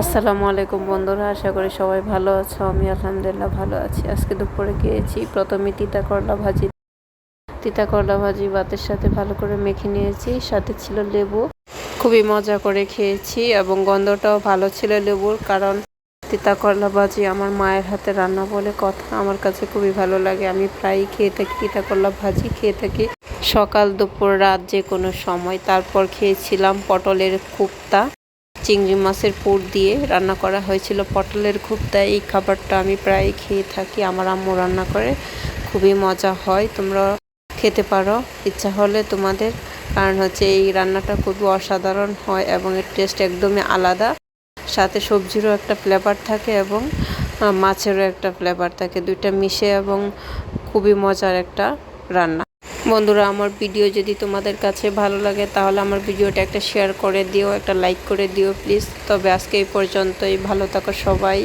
আসসালামু আলাইকুম বন্ধুরা, আশা করি সবাই ভালো আছো। আমি আলহামদুলিল্লাহ ভালো আছি। আজকে দুপুরে খেয়েছি প্রথমে তিতা করলা ভাজি ভাতের সাথে ভালো করে মেখে নিয়েছি, সাথে ছিল লেবু। খুবই মজা করে খেয়েছি এবং গন্ধটাও ভালো ছিল লেবুর, কারণ তিতা করলা ভাজি আমার মায়ের হাতে রান্না বলে কথা। আমার কাছে খুবই ভালো লাগে, আমি প্রায়ই খেয়ে থাকি তিতা করলা ভাজি, খেয়ে থাকি সকাল দুপুর রাত যে কোনো সময়। তারপর খেয়েছিলাম পটলের কোপ্তা, চিংড়ি মাছের পুর দিয়ে রান্না করা হয়েছিল পটলের কোপ্তা। এই খাবারটা আমি প্রায় খেয়ে থাকি, আমার আম্মু রান্না করে, খুবই মজা হয়। তোমরা খেতে পারো ইচ্ছা হলে তোমাদের, কারণ এই রান্নাটা খুবই অসাধারণ হয় এবং এর টেস্ট একদমই আলাদা। সাথে সবজিরও একটা ফ্লেভার থাকে এবং মাছেরও একটা ফ্লেভার থাকে, দুইটা মিশে এবং খুবই মজার একটা রান্না। বন্ধুরা, আমার ভিডিও যদি তোমাদের কাছে ভালো লাগে তাহলে আমার ভিডিওটা একটা শেয়ার করে দিও, একটা লাইক করে দিও প্লিজ। তবে আজকে এই পর্যন্তই, ভালো থাকো সবাই।